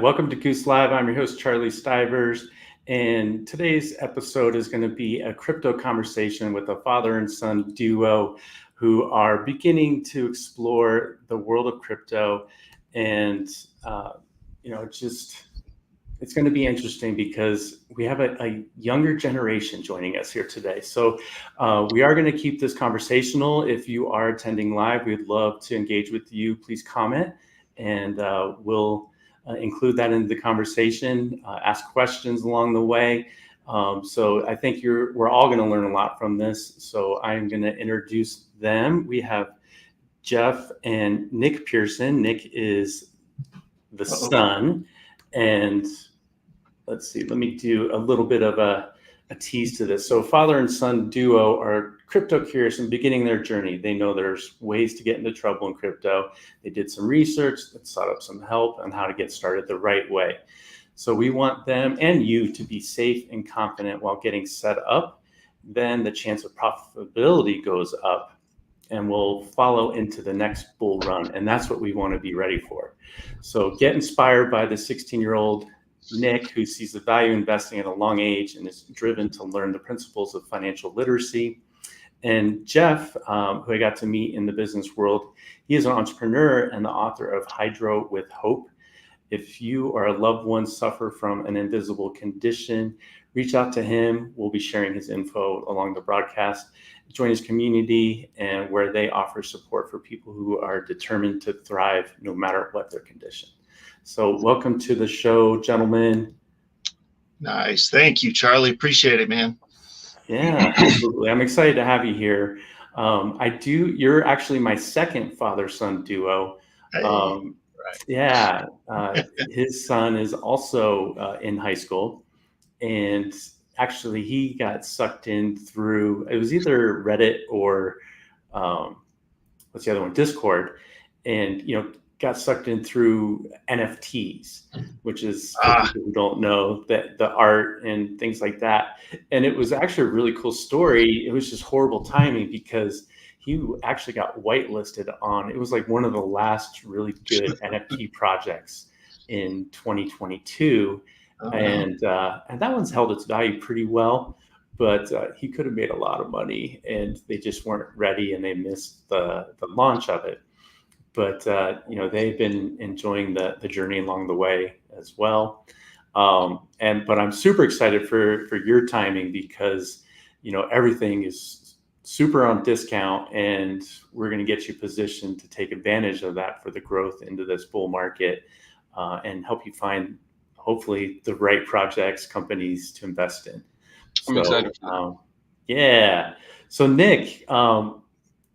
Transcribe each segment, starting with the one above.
welcome to Goose Live. I'm your host, Charlie Stivers, and today's episode is going to be a crypto conversation with a father and son duo who are beginning to explore the world of crypto. And, it's going to be interesting because we have a younger generation joining us here today. So we are going to keep this conversational. If you are attending live, we'd love to engage with you. Please comment, and we'll include that in the conversation, ask questions along the way. So I think we're all going to learn a lot from this. So I'm going to introduce them. We have Jeff and Nick Pearson. Nick is the son, and let's see, let me do a little bit of a tease to this. So father and son duo are crypto curious and beginning their journey. They know there's ways to get into trouble in crypto. They did some research that sought up some help on how to get started the right way. So we want them and you to be safe and confident while getting set up. Then the chance of profitability goes up, and we'll follow into the next bull run. And that's what we want to be ready for. So get inspired by the 16-year-old Nick, who sees the value in investing at a long age and is driven to learn the principles of financial literacy. And Jeff, who I got to meet in the business world, he is an entrepreneur and the author of Hydro with Hope. If you or a loved one suffer from an invisible condition, reach out to him. We'll be sharing his info along the broadcast. Join his community, and where they offer support for people who are determined to thrive no matter what their condition. So welcome to the show, gentlemen. Nice. Thank you, Charlie. Appreciate it, man. Yeah, absolutely. I'm excited to have you here. You're actually my second father-son duo. Right. Yeah, his son is also in high school, and actually he got sucked in through, it was either Reddit or what's the other one, Discord, and got sucked in through NFTs, which is, for people who don't know, that the art and things like that. And it was actually a really cool story. It was just horrible timing because he actually got whitelisted on, it was like one of the last really good NFT projects in 2022. And that one's held its value pretty well, but he could have made a lot of money, and they just weren't ready, and they missed the launch of it. But they've been enjoying the journey along the way as well. But I'm super excited for your timing because everything is super on discount, and we're going to get you positioned to take advantage of that for the growth into this bull market, and help you find hopefully the right projects, companies to invest in. I'm excited. Yeah. So Nick,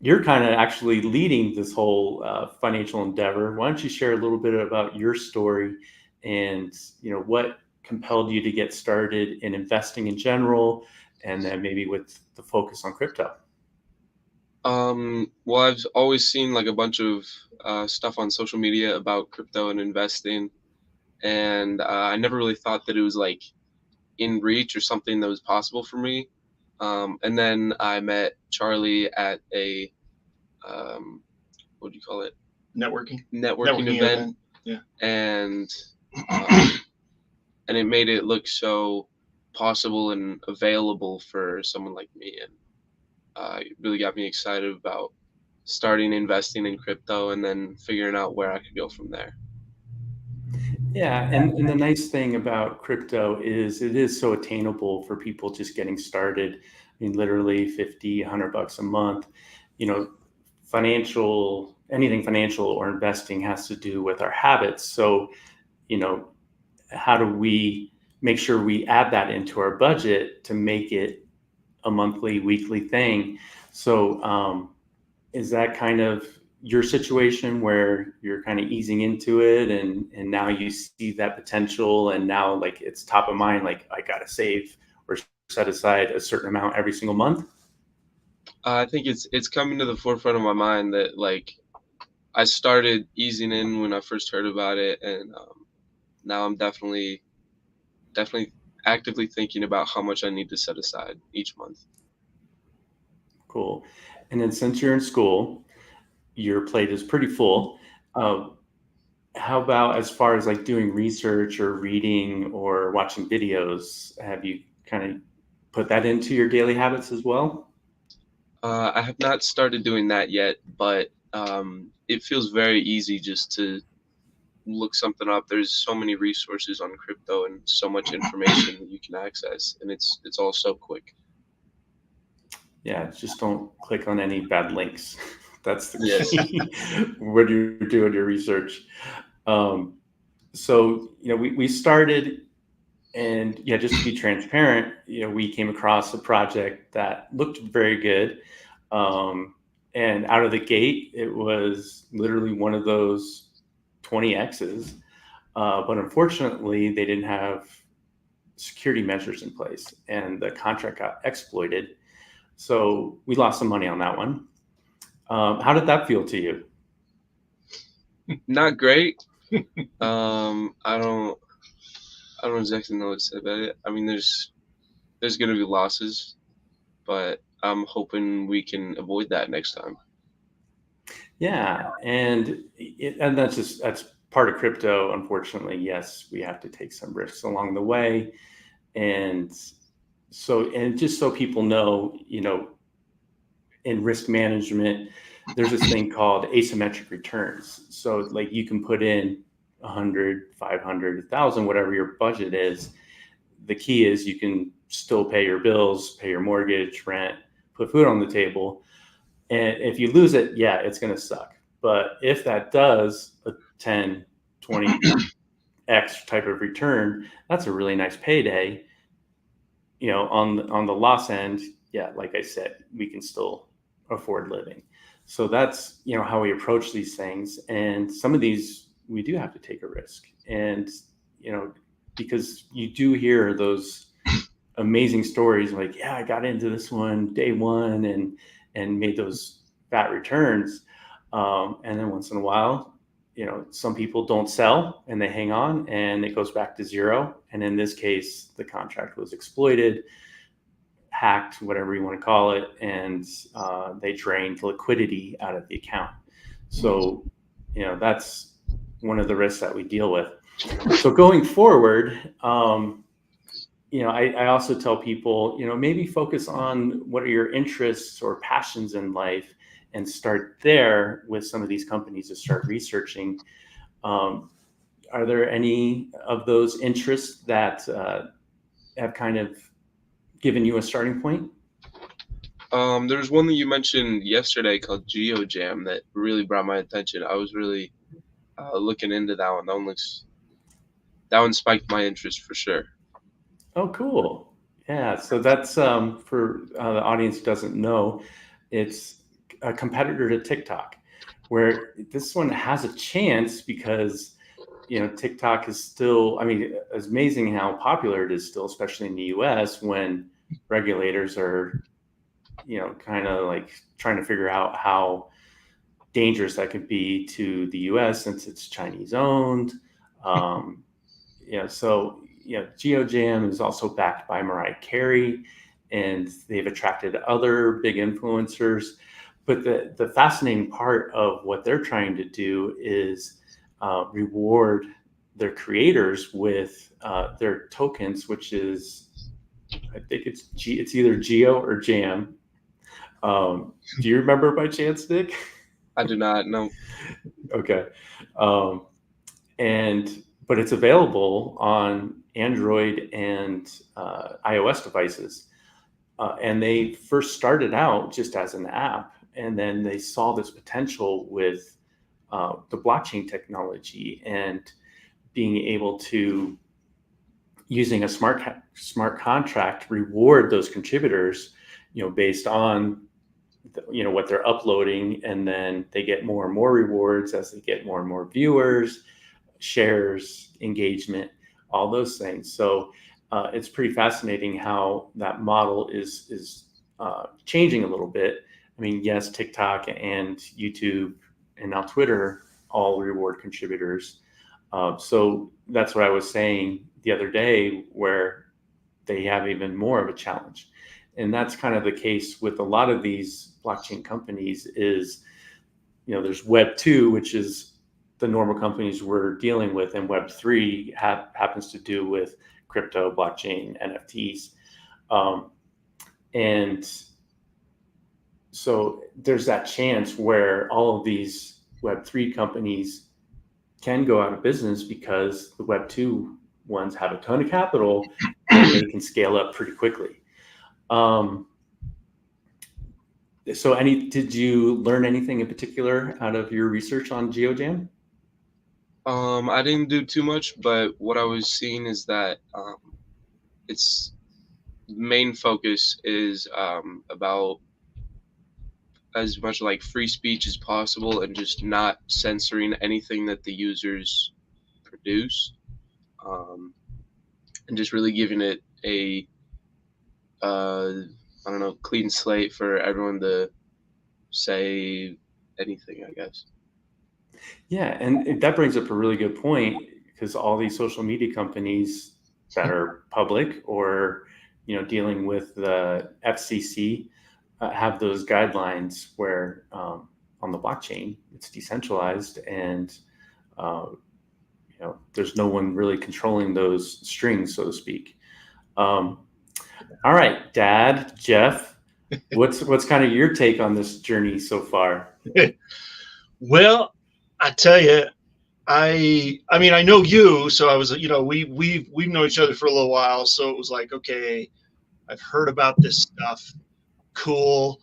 you're kind of actually leading this whole financial endeavor. Why don't you share a little bit about your story and what compelled you to get started in investing in general, and then maybe with the focus on crypto? Well, I've always seen like a bunch of stuff on social media about crypto and investing, and I never really thought that it was like in reach or something that was possible for me. And then I met Charlie at a what do you call it? Networking event. Yeah. And it made it look so possible and available for someone like me, and it really got me excited about starting investing in crypto and then figuring out where I could go from there. Yeah, and the nice thing about crypto is it is so attainable for people just getting started. I mean, literally 50, $100 a month. Anything financial or investing has to do with our habits. So, how do we make sure we add that into our budget to make it a monthly, weekly thing? So, is that kind of your situation where you're kind of easing into it, and now you see that potential, and now like it's top of mind, like I gotta save or set aside a certain amount every single month? I think it's coming to the forefront of my mind that like I started easing in when I first heard about it, and now I'm definitely actively thinking about how much I need to set aside each month. Cool. And then since you're in school, your plate is pretty full. How about as far as like doing research or reading or watching videos? Have you kind of put that into your daily habits as well? I have not started doing that yet, but it feels very easy just to look something up. There's so many resources on crypto and so much information that you can access, and it's all so quick. Yeah, just don't click on any bad links. That's the Yes. key when you're doing your research. Um, so, we started, and yeah, just to be transparent, we came across a project that looked very good. Um, and out of the gate, it was literally one of those 20Xs. But unfortunately, they didn't have security measures in place, and the contract got exploited. So we lost some money on that one. How did that feel to you? Not great. I don't exactly know what to say about it. I mean, there's gonna be losses, but I'm hoping we can avoid that next time. Yeah, and that's part of crypto. Unfortunately, yes, we have to take some risks along the way, and and just so people know, in risk management, there's this thing called asymmetric returns. So like you can put in 100, 500, 1,000, whatever your budget is. The key is you can still pay your bills, pay your mortgage, rent, put food on the table. And if you lose it, yeah, it's going to suck. But if that does a 10, 20X type of return, that's a really nice payday. On the loss end, yeah, like I said, we can still afford living. So that's how we approach these things. And some of these we do have to take a risk. And you know because you do hear those amazing stories like, yeah, I got into this one day one and made those fat returns. And then once in a while, some people don't sell and they hang on and it goes back to zero. And in this case, the contract was exploited, hacked, whatever you want to call it, and they drained liquidity out of the account. So, that's one of the risks that we deal with. So going forward, I also tell people, maybe focus on what are your interests or passions in life and start there with some of these companies to start researching. Um, are there any of those interests that have kind of given you a starting point? There's one that you mentioned yesterday called GeoJam that really brought my attention. I was really looking into that one. That one spiked my interest for sure. Oh, cool. Yeah. So that's for the audience who doesn't know, it's a competitor to TikTok, where this one has a chance because TikTok is still, I mean, it's amazing how popular it is still, especially in the US when regulators are, kind of like trying to figure out how dangerous that could be to the US since it's Chinese owned. Um, GeoJam is also backed by Mariah Carey, and they've attracted other big influencers. But the fascinating part of what they're trying to do is reward their creators with their tokens, which is, I think it's either Geo or Jam. Do you remember by chance, Nick? I do not know. Okay. Um, and but it's available on Android and iOS devices. And they first started out just as an app, and then they saw this potential with the blockchain technology and being able to, using a smart contract, reward those contributors, based on what they're uploading, and then they get more and more rewards as they get more and more viewers, shares, engagement, all those things. So it's pretty fascinating how that model is changing a little bit. I mean, yes, TikTok and YouTube and now Twitter all reward contributors. So that's what I was saying the other day, where they have even more of a challenge. And that's kind of the case with a lot of these blockchain companies is, there's Web 2, which is the normal companies we're dealing with, and Web3 happens to do with crypto, blockchain, NFTs. And so there's that chance where all of these Web3 companies can go out of business because the Web2 ones have a ton of capital and they can scale up pretty quickly. So did you learn anything in particular out of your research on GeoJam? I didn't do too much, but what I was seeing is that its main focus is about as much like free speech as possible and just not censoring anything that the users produce, and just really giving it a I don't know, clean slate for everyone to say anything, I guess. Yeah, and that brings up a really good point, because all these social media companies that are public or dealing with the FCC have those guidelines where on the blockchain it's decentralized, and there's no one really controlling those strings, so to speak. All right, Dad, Jeff, what's kind of your take on this journey so far? Well, I tell you, I mean, I know you, so I was, we've known each other for a little while, so it was like, okay, I've heard about this stuff. Cool.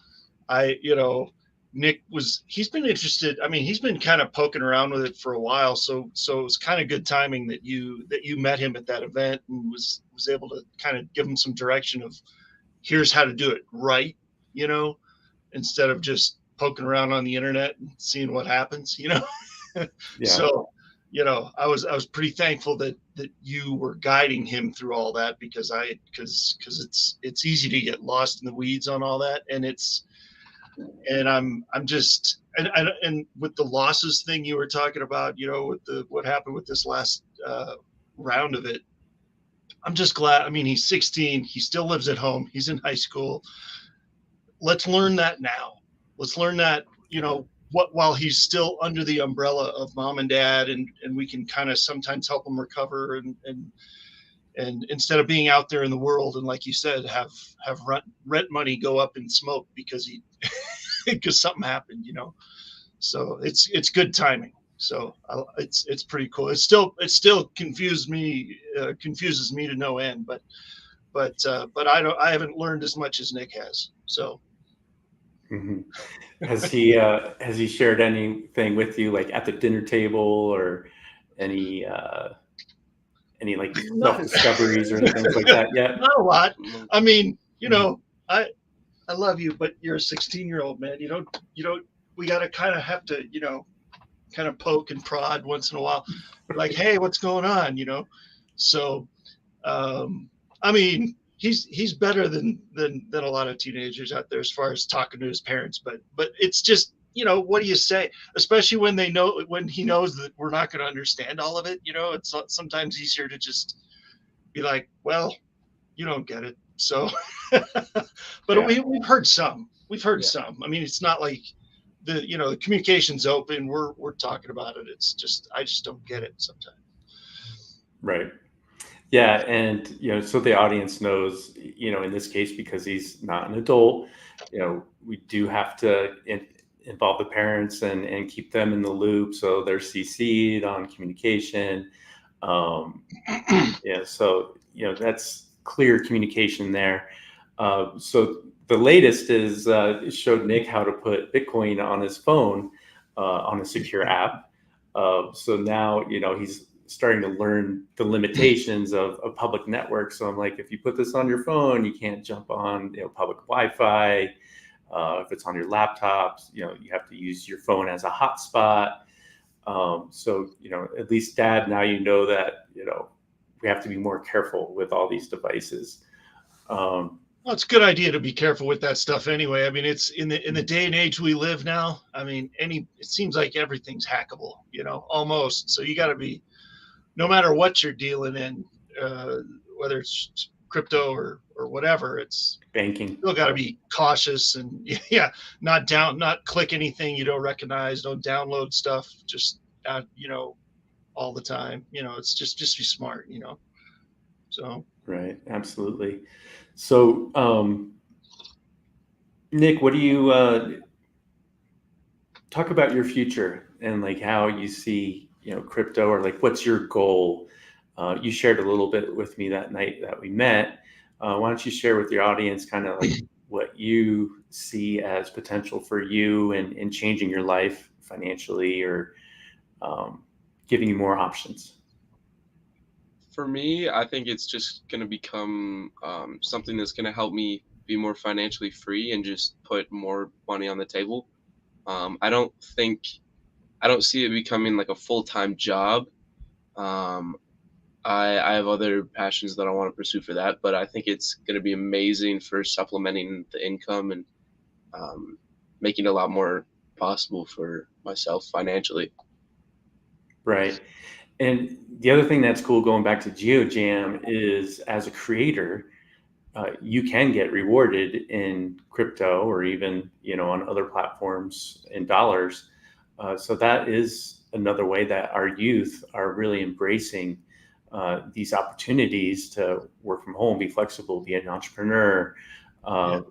Nick he's been interested. I mean, he's been kind of poking around with it for a while. So it was kind of good timing that you met him at that event and was able to kind of give him some direction of here's how to do it right, instead of just poking around on the internet and seeing what happens, Yeah. So, I was pretty thankful that you were guiding him through all that, because it's easy to get lost in the weeds on all that. And I'm just, and with the losses thing you were talking about, with what happened with this last round of it, I'm just glad. I mean, he's 16, he still lives at home, he's in high school. Let's learn that now. Let's learn that, while he's still under the umbrella of mom and dad, and we can kind of sometimes help him recover, and instead of being out there in the world and, like you said, have rent money go up in smoke because because something happened, So it's good timing. So it's pretty cool. It still confuses me to no end, but I haven't learned as much as Nick has. So. Mm-hmm. Has he shared anything with you, like at the dinner table, or any like self-discoveries or things like that yet? Not a lot. I mean, I love you, but you're a 16-year-old man. We got to kind of have to, kind of poke and prod once in a while, like, hey, what's going on? So, I mean, he's better than a lot of teenagers out there as far as talking to his parents, but it's just, what do you say, especially when he knows that we're not going to understand all of it. It's sometimes easier to just be like, well, you don't get it. So, but we've heard some. Some. I mean, it's not like the communication's open. We're talking about it. It's just I just don't get it sometimes. Right. Yeah, and so the audience knows, in this case, because he's not an adult, we do have to involve the parents and keep them in the loop, so they're CC'd on communication. So that's clear communication there. So the latest is it showed Nick how to put Bitcoin on his phone on a secure app. So now he's starting to learn the limitations of public networks. So I'm like, if you put this on your phone, you can't jump on public Wi-Fi. If it's on your laptops, you have to use your phone as a hotspot. So at least, Dad, now that we have to be more careful with all these devices. Well, it's a good idea to be careful with that stuff anyway. I mean, it's in the day and age we live now. I mean, it seems like everything's hackable, almost. So you got to be, no matter what you're dealing in, whether it's crypto or whatever, it's banking. Still got to be cautious and not click anything you don't recognize. Don't download stuff just all the time. It's just be smart. So Right. Absolutely. So, Nick, what do you talk about your future and like how you see, crypto, or like what's your goal? You shared a little bit with me that night that we met. Why don't you share with your audience kind of like what you see as potential for you in changing your life financially, or giving you more options? For me, I think it's just going to become something that's going to help me be more financially free and just put more money on the table. I don't think I don't see it becoming like a full-time job. Um, I have other passions that I want to pursue for that, but I think it's going to be amazing for supplementing the income and um, making a lot more possible for myself financially. Right. And the other thing that's cool, going back to GeoJam, is as a creator, you can get rewarded in crypto, or even on other platforms in dollars. So that is another way that our youth are really embracing these opportunities to work from home, be flexible, be an entrepreneur. yeah. Uh,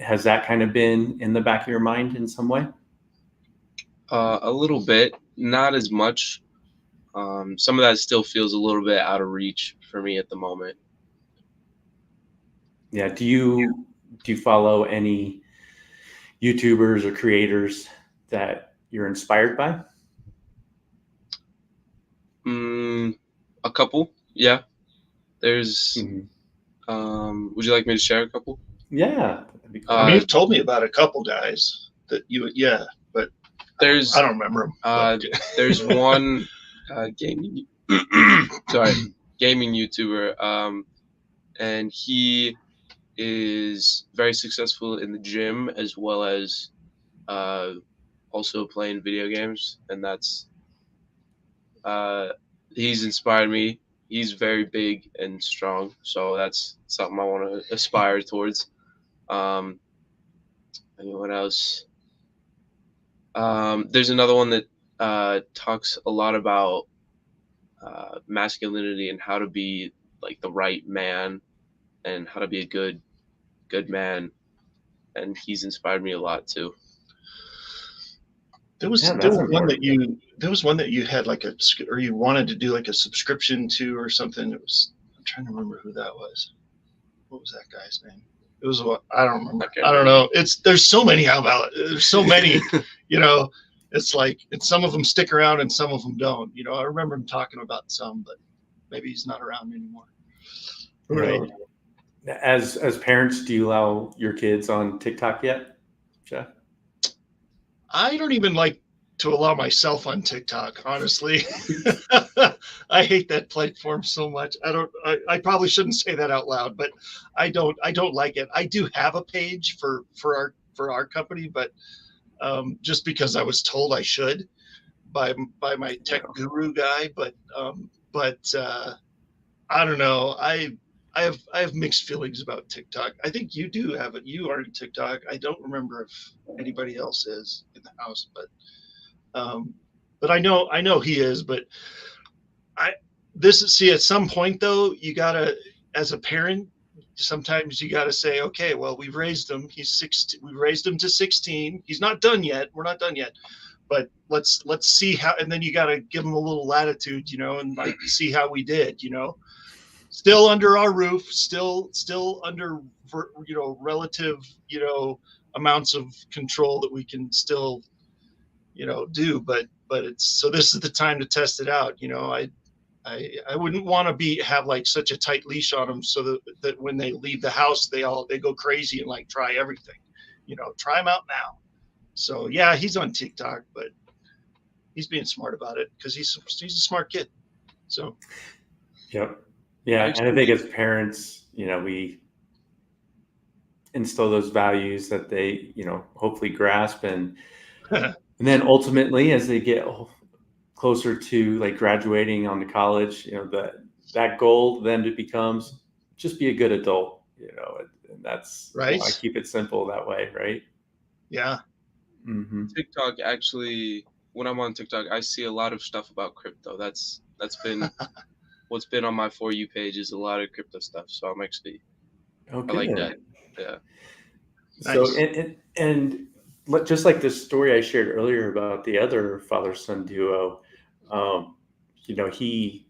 has that kind of been in the back of your mind in some way? A little bit, not as much. Some of that still feels a little bit out of reach for me at the moment. Yeah. Do you follow any YouTubers or creators that you're inspired by? Mm, a couple, yeah. There's. Mhm. Would you like me to share a couple? Yeah, that'd be I mean, great. Uh, you've told me about a couple guys that yeah, but I there's don't remember them. uh, there's one gaming sorry, gaming YouTuber, and he is very successful in the gym as well as uh, also playing video games, and uh, he's inspired me. He's very big and strong, so that's something I want to aspire towards. Um, Anyone else? There's another one that talks a lot about masculinity and how to be like the right man and how to be a good man, and he's inspired me a lot too. There Yeah, was that's important. one that you had like or you wanted to do like a subscription to or something. I'm trying to remember who that was. What was that guy's name? It was I don't I remember. can't I don't remember. know. There's so many There's so many. you know, it's like some of them stick around and some of them don't. I remember him talking about some, but maybe he's not around anymore. Who Right. knows? As parents, do you allow your kids on TikTok yet, Jeff? I don't even like to allow myself on TikTok, honestly. I hate that platform so much. I probably shouldn't say that out loud, but I don't like it. I do have a page for our company, but just because I was told I should by my tech Yeah. guru guy, but I don't know. I have mixed feelings about TikTok. I think you do have it. You are in TikTok. I don't remember if anybody else is in the house, um, but I know he is. But I see at some point though, you gotta, as a parent, sometimes you gotta say, okay, well, we've raised him. He's 16. We raised him to 16. He's not done yet. We're not done yet. But let's see how, and then you got to give him a little latitude, and like see how we did. Still under our roof, still under relative amounts of control that we can still do, but it's, so this is the time to test it out. I wouldn't want to have like such a tight leash on them so that when they leave the house they go crazy and like try everything. Try them out now. So yeah, he's on TikTok, but he's being smart about it because he's a smart kid. So Yep. Yeah, and I think as parents, we instill those values that they, hopefully grasp, and then ultimately, as they get closer to like graduating on to college, that goal then it becomes just be a good adult, and that's, I right. keep it simple that way, right? Yeah. Mm-hmm. TikTok actually when I'm on TikTok, I see a lot of stuff about crypto. That's been what's been on my For You page is a lot of crypto stuff. So Oh, I like that. good. Yeah. So, Nice. just like this story I shared earlier about the other father-son duo, um, he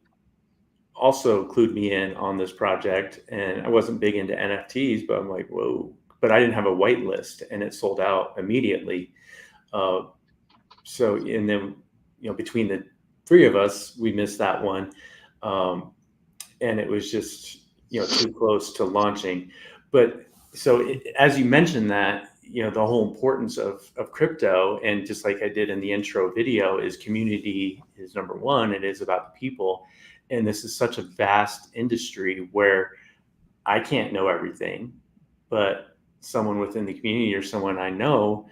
also clued me in on this project, and I wasn't big into NFTs, but I'm like, whoa, but I didn't have a whitelist, and it sold out immediately. Uh, so, and then, between the three of us, we missed that one. Um, and it was just, too close to launching. But so as you mentioned that, the whole importance of crypto, and just like I did in the intro video, is community is number one. It is about the people. And this is such a vast industry where I can't know everything, but someone within the community or someone I know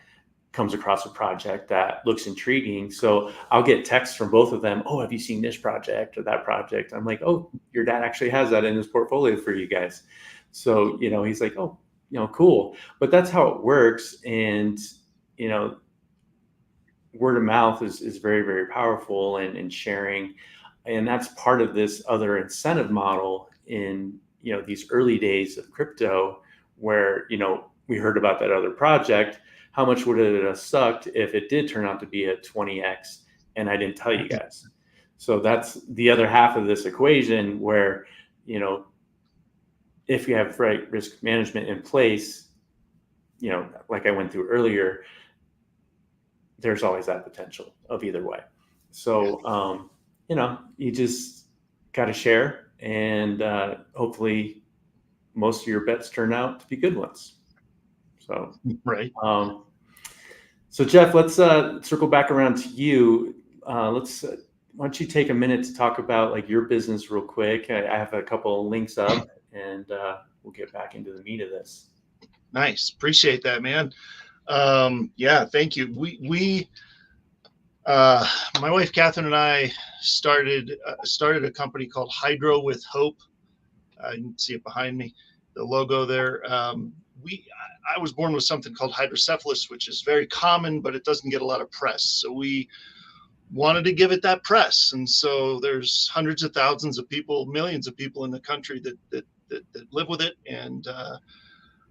comes across a project that looks intriguing. So I'll get texts from both of them. Oh, have you seen this project or that project? I'm like, oh, your dad actually has that in his portfolio for you guys. So, he's like, oh, cool. But that's how it works. And, you know, word of mouth is very, very powerful, and sharing. And that's part of this other incentive model in, these early days of crypto, where, we heard about that other project. How much would it have sucked if it did turn out to be a 20x and I didn't tell you guys? So that's the other half of this equation where, if you have right risk management in place, like I went through earlier, there's always that potential of either way. So, you just got to share, and hopefully most of your bets turn out to be good ones. So, Right. So Jeff, let's circle back around to you. Why don't you take a minute to talk about like your business real quick? I have a couple of links up, and we'll get back into the meat of this. Nice. Appreciate that, man. Yeah, thank you. My wife Catherine and I started a company called Hydro with Hope. You can see it behind me, the logo there. I was born with something called hydrocephalus, which is very common, but it doesn't get a lot of press. So we wanted to give it that press, and so there's hundreds of thousands of people, millions of people in the country that live with it, and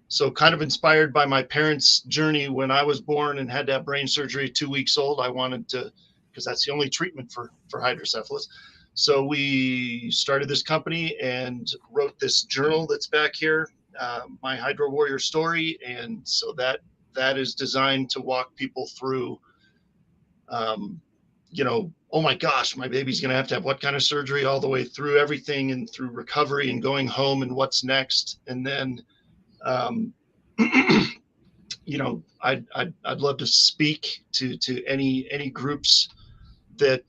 so kind of inspired by my parents' journey when I was born and had to have brain surgery at 2 weeks old. I wanted to, because that's the only treatment for hydrocephalus. So we started this company and wrote this journal that's back here, My Hydro Warrior Story. And so that is designed to walk people through, oh my gosh, my baby's going to have what kind of surgery, all the way through everything and through recovery and going home and what's next. And then, I'd love to speak to any groups that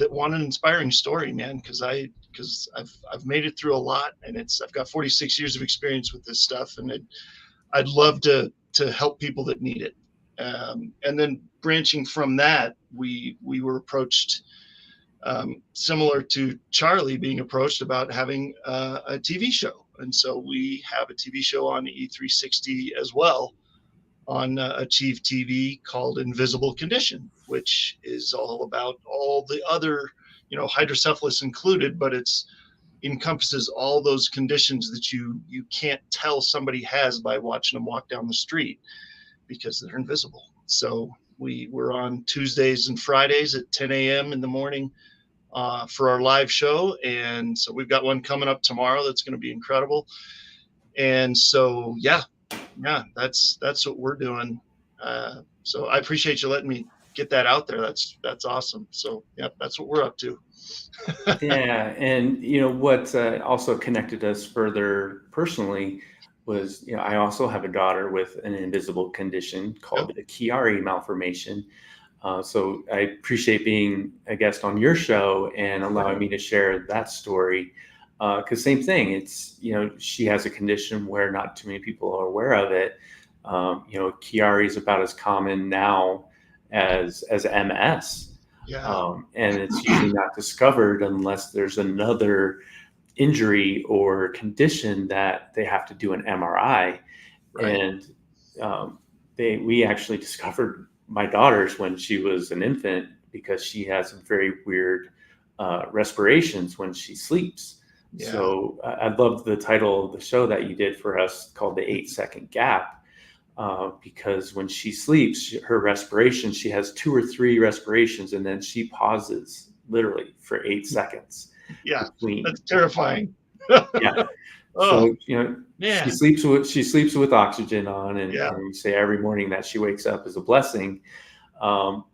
want an inspiring story, man, because I've made it through a lot, and I've got 46 years of experience with this stuff, and I'd love to help people that need it. And then branching from that, we were approached, similar to Charlie being approached about having a TV show, and so we have a TV show on E360 as well, on Achieve TV, called Invisible Condition, which is all about all the other, hydrocephalus included, but it's encompasses all those conditions that you can't tell somebody has by watching them walk down the street because they're invisible. So we're on Tuesdays and Fridays at 10 a.m. in the morning for our live show, and so we've got one coming up tomorrow that's going to be incredible. And so yeah, that's what we're doing. So I appreciate you letting me get that out there. That's awesome. So yeah, that's what we're up to. Yeah, and what also connected us further personally was, I also have a daughter with an invisible condition called a Chiari malformation. So I appreciate being a guest on your show and allowing me to share that story. Because same thing, it's, she has a condition where not too many people are aware of it. Chiari is about as common now as MS. Yeah. And it's usually not discovered unless there's another injury or condition that they have to do an MRI. Right. And we actually discovered my daughter's when she was an infant because she has very weird respirations when she sleeps. Yeah. So I love the title of the show that you did for us called the 8-second gap, because when she sleeps, her respiration, she has 2 or 3 respirations, and then she pauses literally for 8 seconds Yeah. between. That's terrifying. Yeah. Oh, So, she man. sleeps with oxygen on, and, Yeah. and you say every morning that she wakes up is a blessing.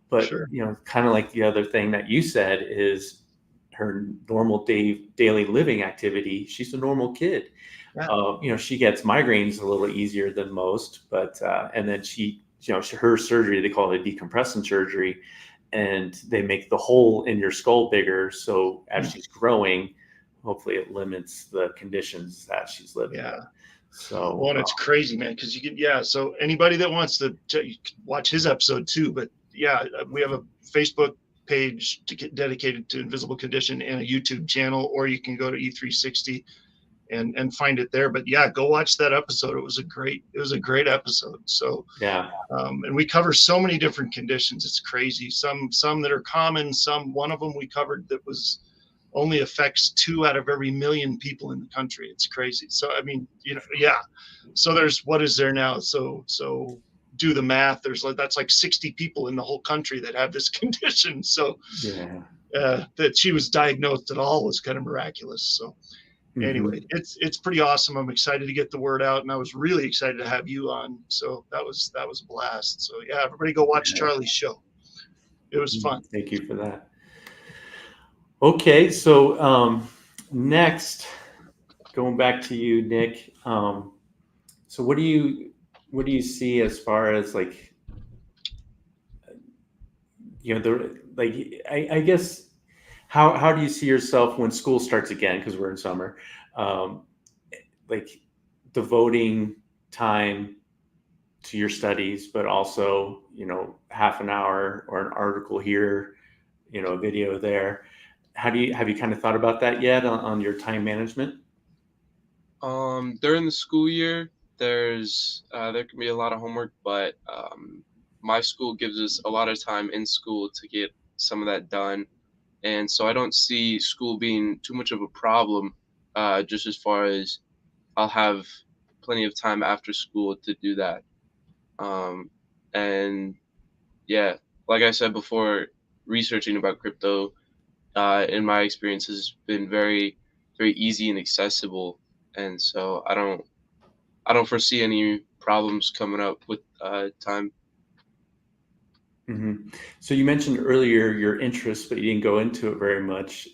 But Sure. kind of like the other thing that you said is her normal daily living activity. She's a normal kid. Yeah. She gets migraines a little easier than most, but and then her surgery, they call it a decompression surgery, and they make the hole in your skull bigger. So as she's growing, hopefully it limits the conditions that she's living Yeah. with. So, Well, and it's crazy, man, because so anybody that wants to watch his episode too, but yeah, we have a Facebook page dedicated to invisible condition and a YouTube channel, or you can go to E360 and find it there. But yeah, go watch that episode. It was a great episode. So, yeah. and we cover so many different conditions. It's crazy. Some that are common, one of them we covered that was only affects 2 out of every million people in the country. It's crazy. So, I mean, yeah. So what is there now? So do the math. That's like 60 people in the whole country that have this condition. So, Yeah. that she was diagnosed at all was kind of miraculous. So anyway, Mm-hmm. it's pretty awesome. I'm excited to get the word out, and I was really excited to have you on. So that was a blast. So yeah, everybody go watch Charlie's show. It was fun. Thank you for that. Okay, so next, going back to you, Nick. So what do you see as far as like, I guess, how do you see yourself when school starts again? Because we're in summer, um, like devoting time to your studies, but also half an hour or an article here, a video there. Have you kind of thought about that yet on your time management? During the school year, there can be a lot of homework, but my school gives us a lot of time in school to get some of that done, and so I don't see school being too much of a problem. Just as far as I'll have plenty of time after school to do that. And yeah, like I said before, researching about crypto, in my experience, has been very, very easy and accessible, and so I don't foresee any problems coming up with time. Hmm. So you mentioned earlier your interest, but you didn't go into it very much.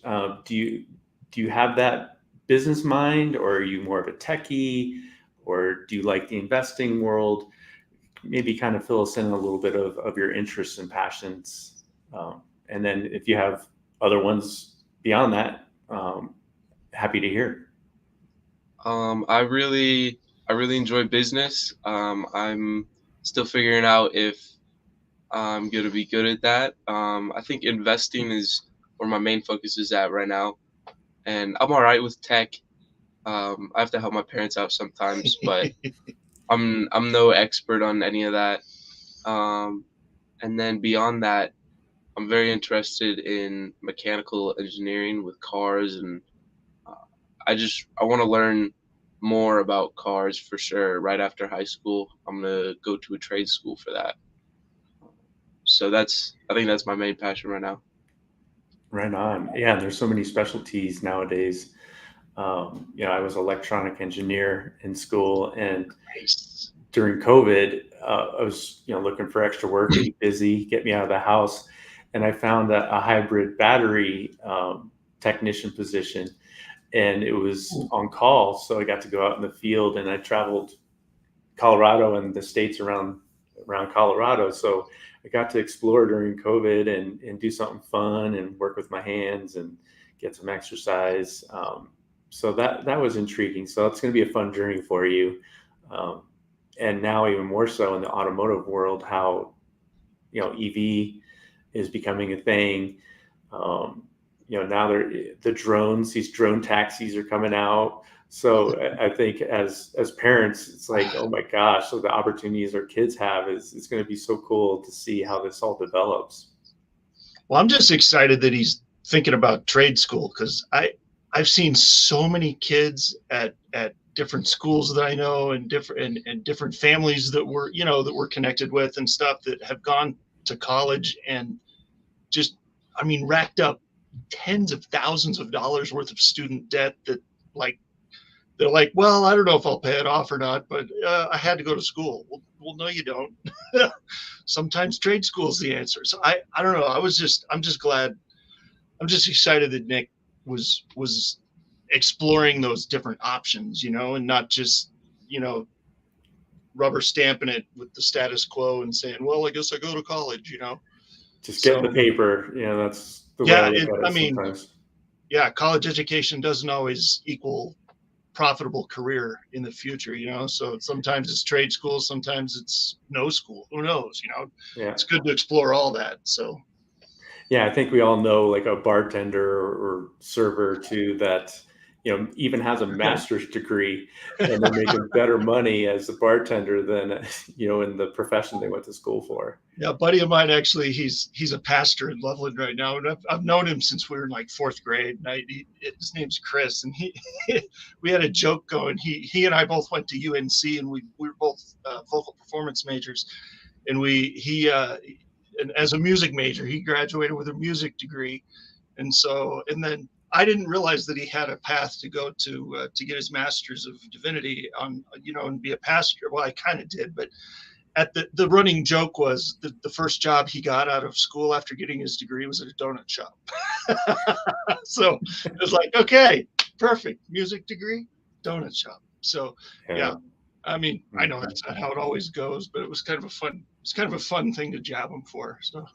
Do you have that business mind, or are you more of a techie, or do you like the investing world? Maybe kind of fill us in a little bit of your interests and passions, and then if you have other ones beyond that, happy to hear. I really enjoy business. I'm still figuring out if I'm gonna be good at that. I think investing is where my main focus is at right now, and I'm all right with tech. I have to help my parents out sometimes, but I'm no expert on any of that. Um, and then beyond that, I'm very interested in mechanical engineering with cars, and uh, I want to learn more about cars for sure. Right after high school, I'm gonna go to a trade school for that. So I think that's my main passion right now. Right on. Yeah, there's so many specialties nowadays. I was an electronic engineer in school, and Nice. during COVID, I was looking for extra work, keep busy, get me out of the house, and I found a hybrid battery technician position, and it was on call, so I got to go out in the field, and I traveled Colorado and the states around Colorado, so I got to explore during COVID and do something fun and work with my hands and get some exercise. So that was intriguing. So it's going to be a fun journey for you. Um, and now even more so in the automotive world, how EV is becoming a thing. Now these drone taxis are coming out. So I think as parents, it's like, oh my gosh, so the opportunities our kids have is going to be so cool to see how this all develops. Well, I'm just excited that he's thinking about trade school, because I've seen so many kids at different schools that I know, and different families that we're connected with and stuff, that have gone to college and just, I mean, racked up tens of thousands of dollars worth of student debt, that, like, they're like, well, I don't know if I'll pay it off or not, but I had to go to school. Well, no, you don't. Sometimes trade school is the answer. So I don't know. I'm just glad. I'm just excited that Nick was exploring those different options, and not just, rubber stamping it with the status quo and saying, well, I guess I go to college, Just So, getting the paper. That's the way yeah, I look at it mean, sometimes. yeah, college education doesn't always equal profitable career in the future, so sometimes it's trade school, sometimes it's no school, who knows, Yeah. it's good to explore all that. So Yeah, I think we all know like a bartender or server too that even has a master's degree, and they're making better money as a bartender than in the profession they went to school for. yeah, a buddy of mine, actually, he's a pastor in Loveland right now, and I've known him since we were in like fourth grade. And his name's Chris, and we had a joke going. He and I both went to UNC, and we were both vocal performance majors, and and as a music major, he graduated with a music degree, and then I didn't realize that he had a path to go to get his master's of divinity on, and be a pastor. Well, I kind of did, but at the running joke was the first job he got out of school after getting his degree was at a donut shop. So it was like, okay, perfect, music degree, donut shop. So yeah, I mean, I know that's not how it always goes, but it was kind of a fun thing to jab him for. So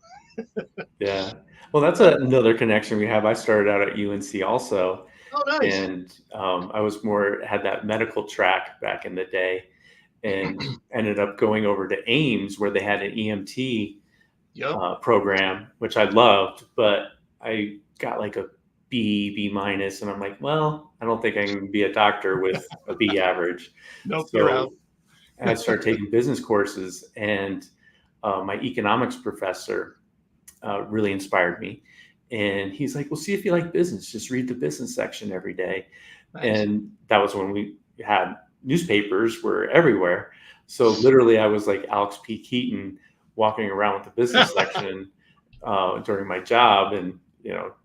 Yeah. Well, that's another connection we have. I started out at UNC also. Oh, nice. And I was had that medical track back in the day, and ended up going over to Ames, where they had an EMT program, which I loved, but I got like a B minus, and I'm like, well, I don't think I can be a doctor with a B average. Nope, you're out. I started taking business courses, and my economics professor really inspired me. And he's like, well, see if you like business, just read the business section every day. Nice. And that was when we had newspapers were everywhere. So literally I was like Alex P. Keaton walking around with the business section during my job, and,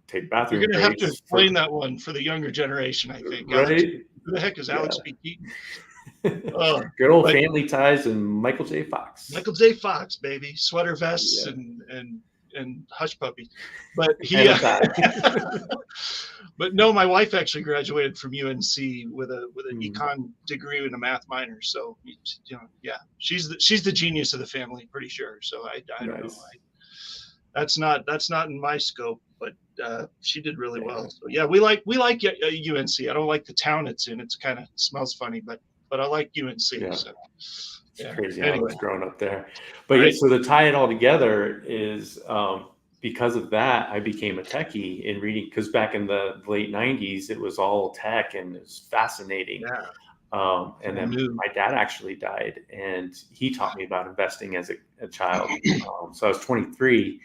take bathroom breaks. You're going to have to explain that one for the younger generation, I think. Right? Alex, who the heck is Alex P. Keaton? Good old Family Ties and Michael J. Fox. Michael J. Fox, baby. Sweater vests and hush puppies. But but no, my wife actually graduated from UNC with an econ degree and a math minor. So yeah, she's the genius of the family, pretty sure. So I don't know. That's not in my scope, but she did really well. So yeah, we like UNC. I don't like the town it's in. It's kind of smells funny, but I like UNC. Yeah. So. It's crazy how I was growing up there. But yeah, so to tie it all together is because of that, I became a techie in reading, because back in the late 90s, it was all tech and it was fascinating. Yeah. And then my dad actually died, and he taught me about investing as a child. So I was 23,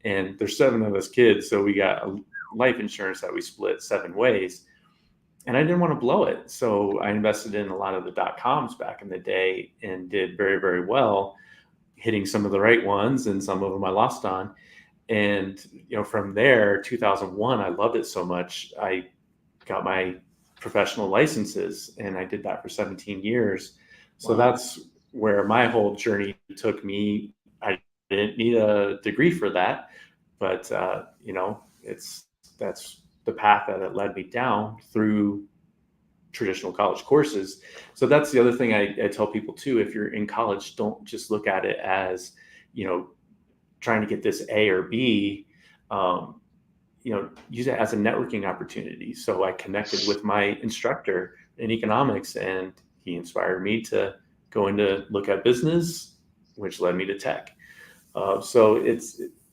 and there's 7 of us kids. So we got a life insurance that we split 7 ways. And I didn't want to blow it. So I invested in a lot of the .coms back in the day and did very, very well, hitting some of the right ones, and some of them I lost on. And, from there, 2001, I loved it so much. I got my professional licenses, and I did that for 17 years. So that's where my whole journey took me. I didn't need a degree for that, but, that's the path that it led me down through traditional college courses. So that's the other thing I tell people too. If you're in college, don't just look at it as, trying to get this A or B, use it as a networking opportunity. So I connected with my instructor in economics, and he inspired me to go into look at business, which led me to tech. So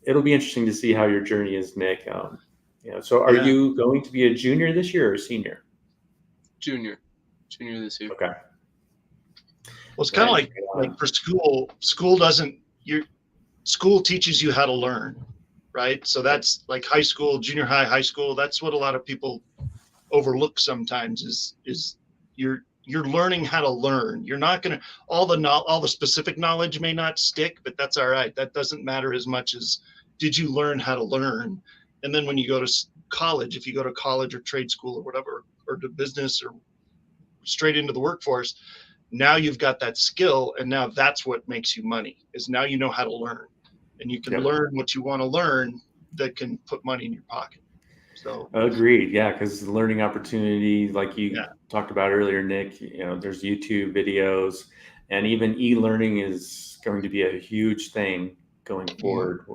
it'll be interesting to see how your journey is, Nick. So are you going to be a junior this year or a senior? Junior. Junior this year. Okay. Well, it's kind of Right. like for school doesn't, your school teaches you how to learn, right? So that's like high school, junior high, high school. That's what a lot of people overlook sometimes is you're learning how to learn. You're not going to, all the specific knowledge may not stick, but that's all right. That doesn't matter as much as did you learn how to learn. And then when you go to college, if you go to college or trade school or whatever, or to business or straight into the workforce, now you've got that skill, and now that's what makes you money, is now you know how to learn, and you can Yep. learn what you want to learn that can put money in your pocket. So Agreed. Yeah, because the learning opportunity, like you Yeah. talked about earlier, Nick, there's YouTube videos, and even e-learning is going to be a huge thing going forward.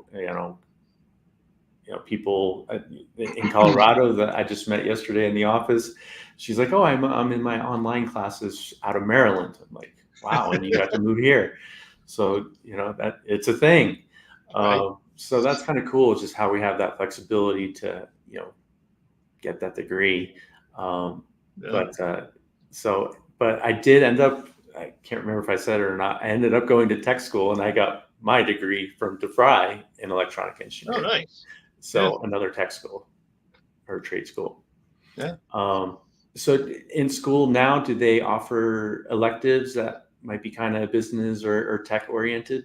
People in Colorado that I just met yesterday in the office, she's like, "Oh, I'm in my online classes out of Maryland." I'm like, "Wow!" And you got to move here, so that it's a thing. Right. So that's kind of cool, just how we have that flexibility to get that degree. Yeah. But I did end up, I can't remember if I said it or not, I ended up going to tech school, and I got my degree from DeVry in electronic Oh, engineering. nice. So another tech school or trade school. Yeah. So in school now, do they offer electives that might be kind of business or tech oriented?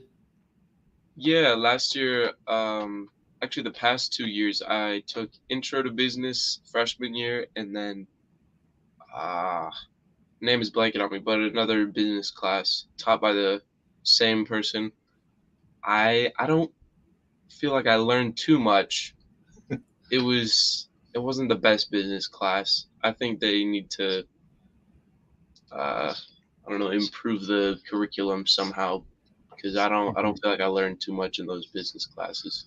Yeah, last year, actually the past 2 years, I took Intro to Business freshman year, and then name is blanking on me, but another business class taught by the same person. I don't feel like I learned too much. It wasn't the best business class. I think they need to I don't know, improve the curriculum somehow, because I don't feel like I learned too much in those business classes.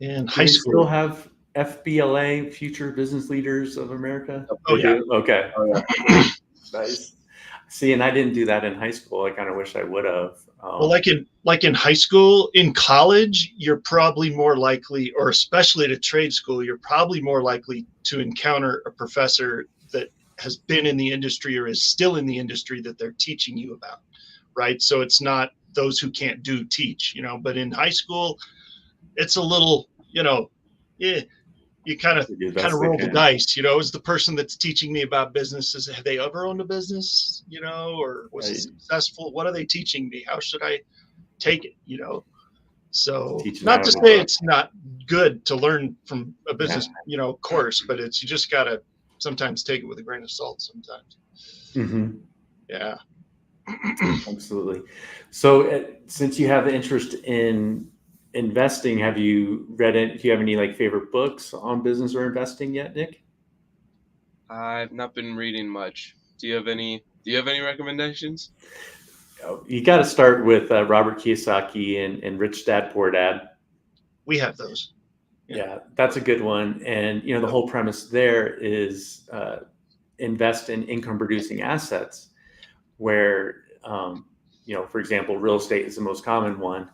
In Do high they school. still have FBLA, Future Business Leaders of America? Oh, They yeah. do? Okay. Oh, yeah. Nice. See, and I didn't do that in high school. I kind of wish I would have. Well, like in high school, in college, you're probably more likely, or especially at a trade school, you're probably more likely to encounter a professor that has been in the industry or is still in the industry that they're teaching you about, right? So it's not those who can't do teach, but in high school, it's a little, you kind of They do the best they roll the can. dice, is the person that's teaching me about businesses, have they ever owned a business, or was it Right. successful? What are they teaching me? How should I take it, So Teaching not out to of say nowhere. it's not good to learn from a business, course, but you just got to sometimes take it with a grain of salt sometimes. Mm-hmm. Yeah. Absolutely. So since you have the interest in investing, have you read it? Do you have any favorite books on business or investing yet, Nick? I've not been reading much. Do you have any recommendations? You got to start with Robert Kiyosaki and Rich Dad Poor Dad. We have those. Yeah, that's a good one. And the whole premise there is invest in income producing assets where for example, real estate is the most common one.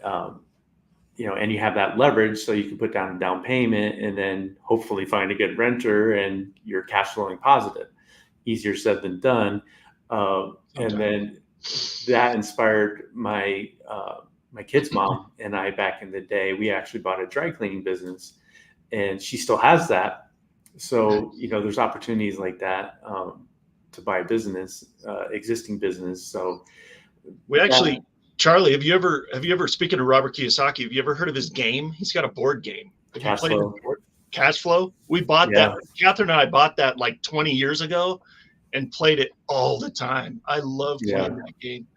And you have that leverage, so you can put down a down payment and then hopefully find a good renter, and you're cash flowing positive. Easier said than done. And then that inspired my kid's mom and I back in the day. We actually bought a dry cleaning business, and she still has that. So there's opportunities like that to buy a business, existing business. So we actually. Charlie, have you ever, speaking of Robert Kiyosaki, have you ever heard of his game? He's got a board game. Have you played Cashflow. Cashflow? We bought that. Catherine and I bought that like 20 years ago and played it all the time. I love playing that game.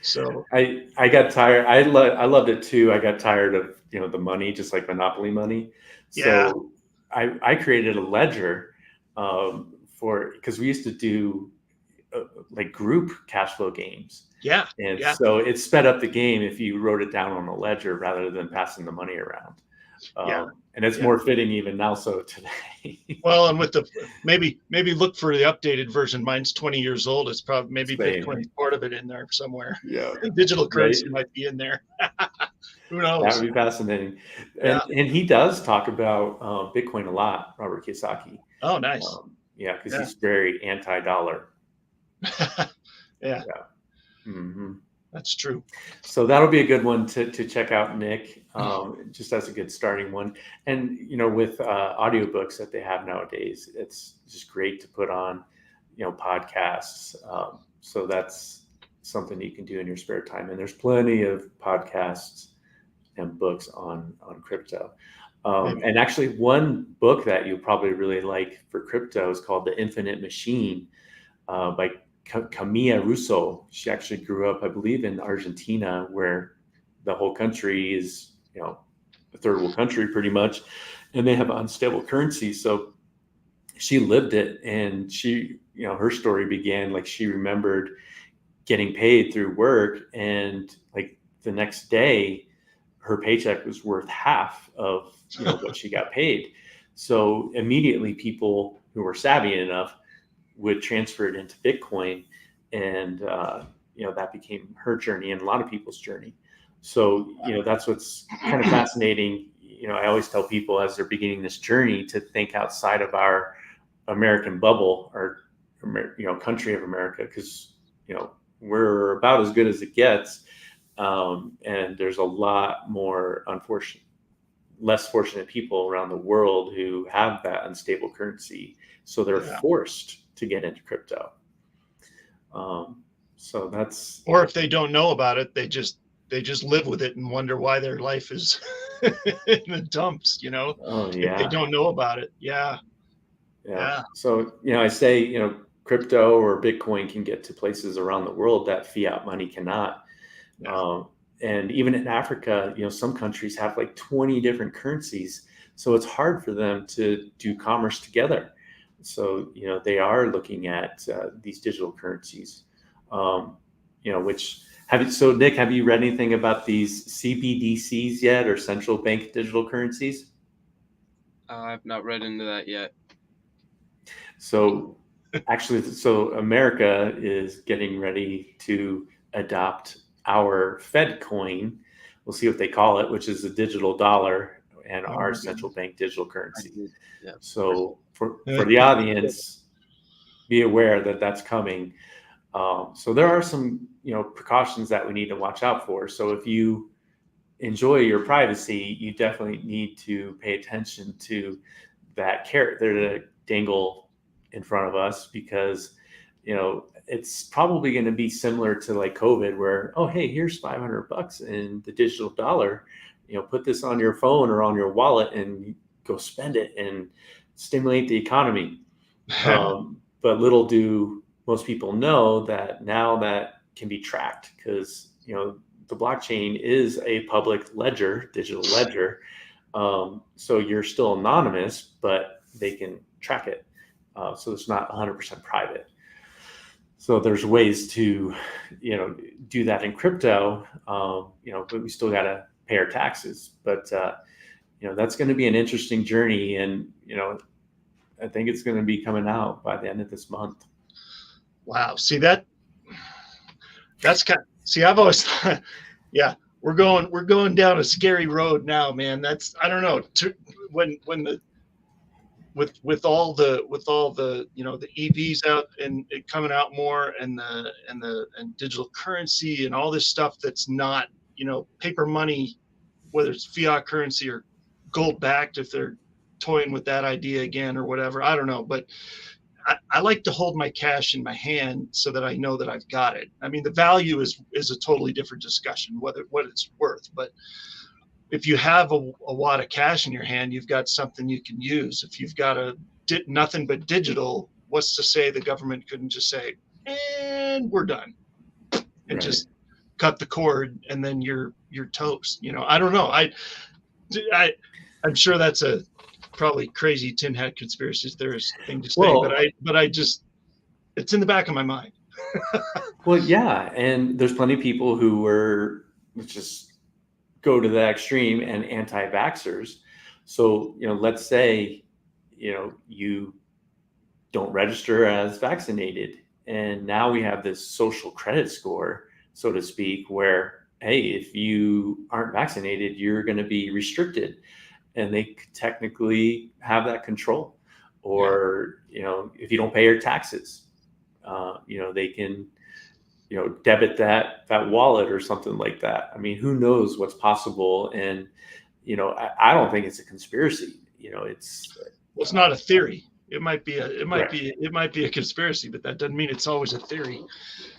So I got tired. I loved it too. I got tired of the money, just like Monopoly money. So I created a ledger because we used to do like group cash flow games. So it sped up the game if you wrote it down on a ledger rather than passing the money around. And it's more fitting even now so today. Well, and with the maybe look for the updated version. Mine's 20 years old. It's probably maybe Bitcoin's part of it in there somewhere. Yeah, digital currency might be in there. Who knows? That would be fascinating. And he does talk about Bitcoin a lot, Robert Kiyosaki. Oh, nice. Because he's very anti-dollar. Yeah, Yeah. Mm-hmm. that's true. So that'll be a good one to check out, Nick, just as a good starting one. And, with audiobooks that they have nowadays, it's just great to put on, podcasts. So that's something you can do in your spare time. And there's plenty of podcasts and books on crypto. Maybe. And actually, one book that you probably really like for crypto is called The Infinite Machine by Camilla Russo. She actually grew up, I believe, in Argentina, where the whole country is, a third world country pretty much, and they have unstable currency. So she lived it, and her story began like she remembered getting paid through work, and like the next day, her paycheck was worth half of what she got paid. So immediately, people who were savvy enough would transfer it into Bitcoin, and that became her journey and a lot of people's journey. So that's what's kind of fascinating. I always tell people as they're beginning this journey to think outside of our American bubble or country of America, because we're about as good as it gets, and there's a lot more less fortunate people around the world who have that unstable currency, so they're forced to get into crypto. So that's, or if they don't know about it, they just live with it and wonder why their life is in the dumps. oh If they yeah, don't know about it. Yeah. So I say crypto or Bitcoin can get to places around the world that fiat money cannot. And even in Africa, some countries have like 20 different currencies, so it's hard for them to do commerce together. So they are looking at these digital currencies. Which so Nick, have you read anything about these CBDCs yet, or central bank digital currencies? I've not read into that yet. So actually, America is getting ready to adopt our Fed coin. We'll see what they call it, which is a digital dollar, and our central bank digital currency. Yeah. So for the audience, be aware that that's coming. So there are some precautions that we need to watch out for. So if you enjoy your privacy, you definitely need to pay attention to that carrot there to dangle in front of us, because it's probably going to be similar to like COVID, where, oh hey, here's $500 in the digital dollar, put this on your phone or on your wallet and go spend it and stimulate the economy. But little do most people know that now that can be tracked, because the blockchain is a public ledger, digital ledger. So you're still anonymous, but they can track it. So it's not 100% private. So there's ways to, do that in crypto, but we still got to pay our taxes. But, that's going to be an interesting journey. And, I think it's going to be coming out by the end of this month. Wow. See, that's I've always thought, yeah, we're going down a scary road now, man. That's, I don't know, when the with all the the EVs out and it coming out more, and digital currency and all this stuff that's not paper money, whether it's fiat currency or gold backed, if they're toying with that idea again or whatever, I don't know. But I like to hold my cash in my hand so that I know that I've got it. I mean, the value is a totally different discussion, what it's worth. But if you have a wad of cash in your hand, you've got something you can use. If you've got nothing but digital, what's to say the government couldn't just say, and we're done, and just cut the cord, and then you're toast. I don't know. I'm sure that's a probably crazy tin hat conspiracy theorist thing to say, but I just, it's in the back of my mind. Well, yeah, and there's plenty of people who were, let's just go to the extreme, and anti-vaxxers. So let's say you don't register as vaccinated, and now we have this social credit score, so to speak, where hey, if you aren't vaccinated, you're going to be restricted, and they technically have that control. Or if you don't pay your taxes, they can, debit that wallet or something like that. I mean, who knows what's possible? And, I don't think it's a conspiracy. It's Well, it's not a theory. It might be right. it might be a conspiracy, but that doesn't mean it's always a theory.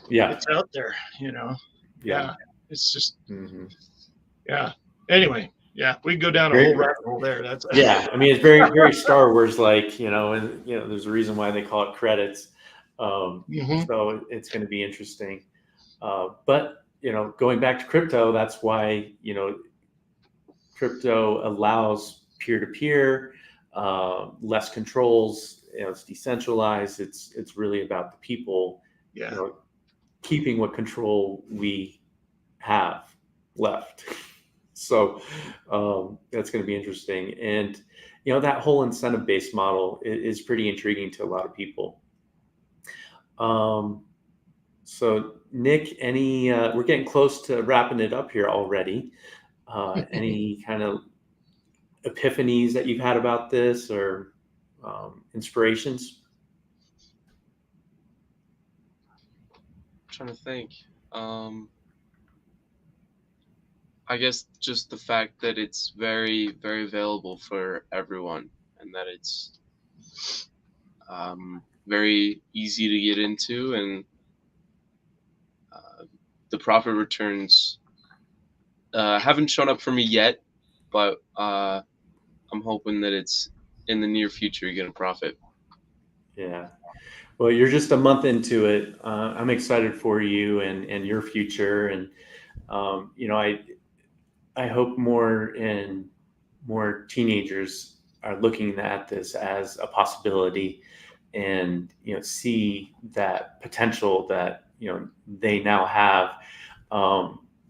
Yeah. It's out there, Yeah. Yeah. It's just, Mm-hmm. yeah. Anyway, yeah, we can go down a Very, whole rabbit hole there. That's yeah. I mean, it's very, very Star Wars like, and, there's a reason why they call it credits. Mhm. So it's going to be interesting. But, going back to crypto, that's why, crypto allows peer-to-peer, less controls. It's decentralized. It's really about the people, Yeah. keeping what control we have left. So that's going to be interesting. And, that whole incentive-based model is pretty intriguing to a lot of people. So Nick, we're getting close to wrapping it up here already. Any kind of epiphanies that you've had about this, or inspirations? I'm trying to think. I guess just the fact that it's very, very available for everyone, and that it's very easy to get into, and the profit returns haven't shown up for me yet, but I'm hoping that it's in the near future you get a profit. Yeah. Well, you're just a month into it. I'm excited for you and your future. And, I hope more and more teenagers are looking at this as a possibility, and, see that potential that, they now have.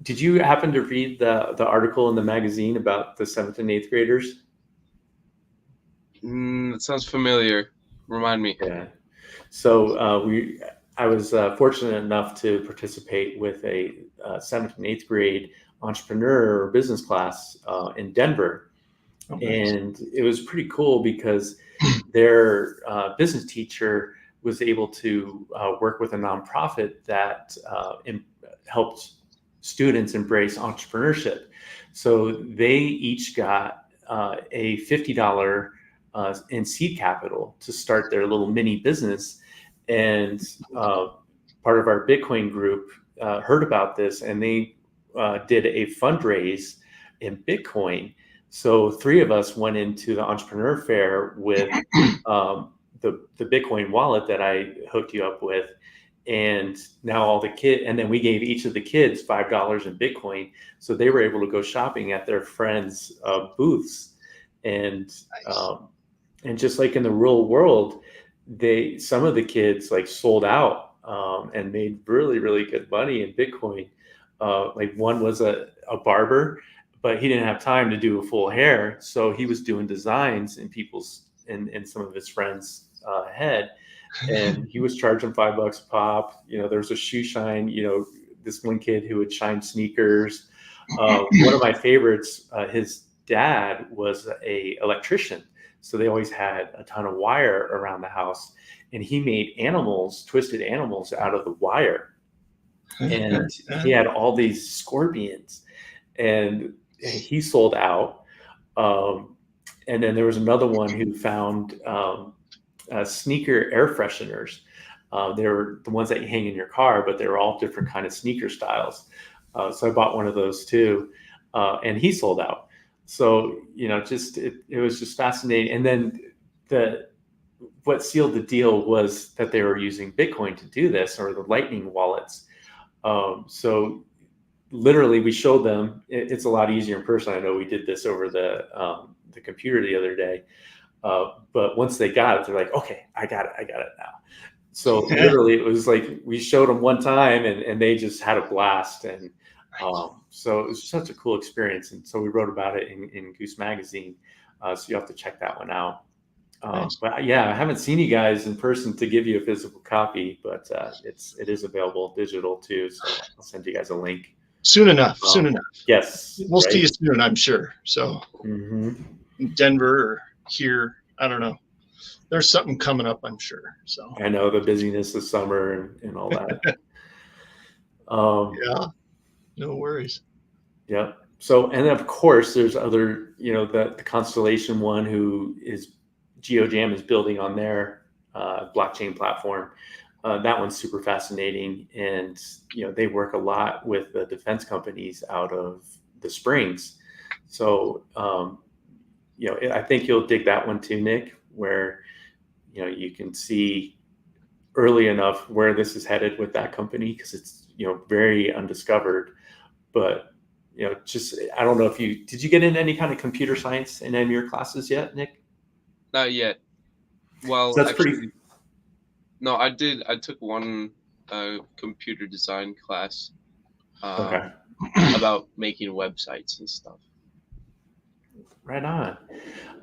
Did you happen to read the article in the magazine about the 7th and 8th graders? That sounds familiar. Remind me. Yeah. So I was fortunate enough to participate with a 7th and 8th grade entrepreneur or business class in Denver. Oh, nice. And it was pretty cool because their business teacher was able to work with a nonprofit that helped students embrace entrepreneurship. So they each got a $50 in seed capital to start their little mini business. And part of our Bitcoin group heard about this, and they did a fundraise in Bitcoin. So 3 of us went into the entrepreneur fair with the Bitcoin wallet that I hooked you up with. And now all the kids, and then we gave each of the kids $5 in Bitcoin. So they were able to go shopping at their friends' booths. And, and just like in the real world, some of the kids like sold out and made really, really good money in Bitcoin. Like one was a barber, but he didn't have time to do a full hair. So he was doing designs in in some of his friends' head. And he was charging $5 a pop. There was a shoe shine, this one kid who would shine sneakers. One of my favorites, his dad was a electrician. So they always had a ton of wire around the house, and he made twisted animals out of the wire. And he had all these scorpions, and he sold out. And then there was another one who found sneaker air fresheners. They were the ones that you hang in your car, but they were all different kind of sneaker styles. So I bought one of those too, and he sold out. So, it was just fascinating. And then what sealed the deal was that they were using Bitcoin to do this, or the Lightning wallets. So literally we showed them, it's a lot easier in person. I know we did this over the computer the other day. But once they got it, they're like, okay, I got it now. So literally it was like, we showed them one time and they just had a blast. And so it was such a cool experience. And so we wrote about it in Goose Magazine. So you have to check that one out. Nice. But yeah, I haven't seen you guys in person to give you a physical copy, but it is available digital too. So I'll send you guys a link. Soon enough. Yes. We'll see you soon, I'm sure. So Mm-hmm. Denver or here, I don't know. there's something coming up, I'm sure. So I know the busyness of summer and all that. yeah, no worries. Yeah. So, and of course, there's other, the Constellation one who is GeoJam is building on their blockchain platform. That one's super fascinating, and they work a lot with the defense companies out of the Springs. So, I think you'll dig that one too, Nick, where you can see early enough where this is headed with that company, because it's very undiscovered. But just I don't know if did you get into any kind of computer science in any of your classes yet, Nick? Not yet. Well, So that's actually, pretty. no, I did. I took one computer design class Okay. about making websites and stuff. Right on.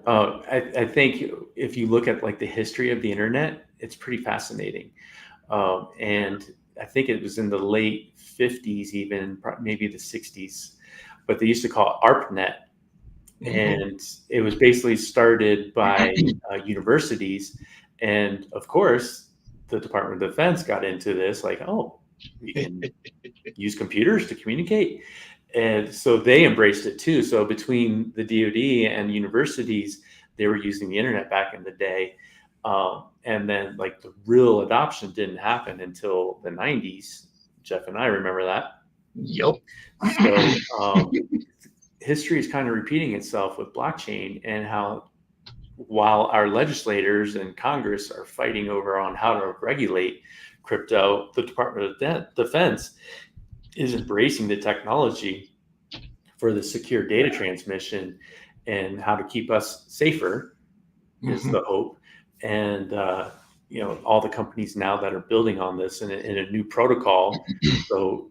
I think if you look at like the history of the internet, it's pretty fascinating. And I think it was in the late 50s, even maybe the 60s, but they used to call it ARPANET. And it was basically started by universities. And of course, the Department of Defense got into this, like, oh, we can use computers to communicate. And so they embraced it too. So between the DoD and universities, they were using the internet back in the day. And then like the real adoption didn't happen until the 90s. Jeff and I remember that. Yep. So history is kind of repeating itself with blockchain, and how while our legislators and Congress are fighting over on how to regulate crypto, the Department of Defense is embracing the technology for the secure data transmission and how to keep us safer is the hope. And all the companies now that are building on this in a new protocol. So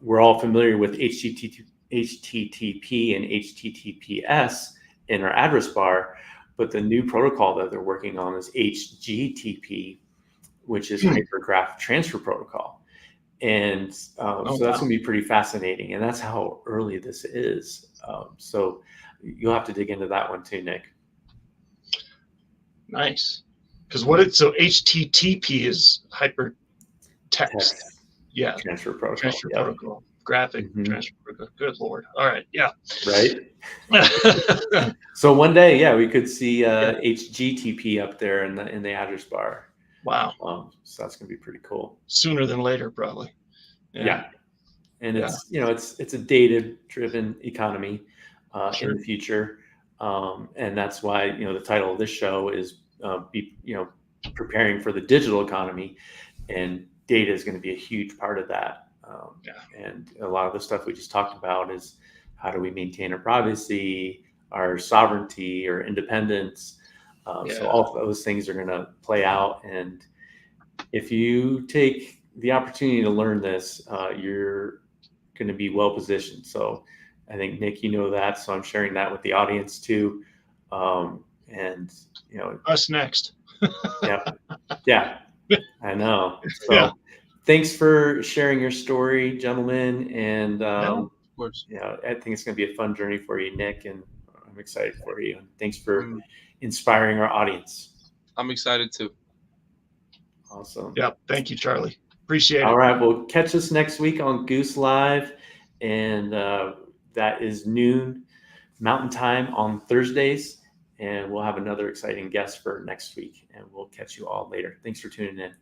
we're all familiar with HTTP and HTTPS in our address bar, but the new protocol that they're working on is HGTP, which is Hypergraph Transfer Protocol. And so that's going to be pretty fascinating. And that's how early this is. So you'll have to dig into that one too, Nick. Nice. Because so HTTP is hypertext. Yeah. Transfer protocol. Transfer protocol. Graphic transfer protocol. Good Lord. All right. Yeah. Right. So one day, we could see HGTP up there in the address bar. Wow. So that's going to be pretty cool. Sooner than later, probably. Yeah. And it's it's a data-driven economy in the future, and that's why the title of this show is preparing for the digital economy, and data is going to be a huge part of that. And a lot of the stuff we just talked about is how do we maintain our privacy, our sovereignty, or independence. So all of those things are going to play out, and if you take the opportunity to learn this, you're going to be well positioned. So I think, Nick, that, so I'm sharing that with the audience too. And us next. Yeah, I know. So thanks for sharing your story, gentlemen. And of course, I think it's going to be a fun journey for you, Nick, and I'm excited for you. And thanks for inspiring our audience. I'm excited too. Awesome. Yeah. Thank you, Charlie. Appreciate it. All right. Well, catch us next week on Goose Live. And that is noon Mountain Time on Thursdays. And we'll have another exciting guest for next week. And we'll catch you all later. Thanks for tuning in.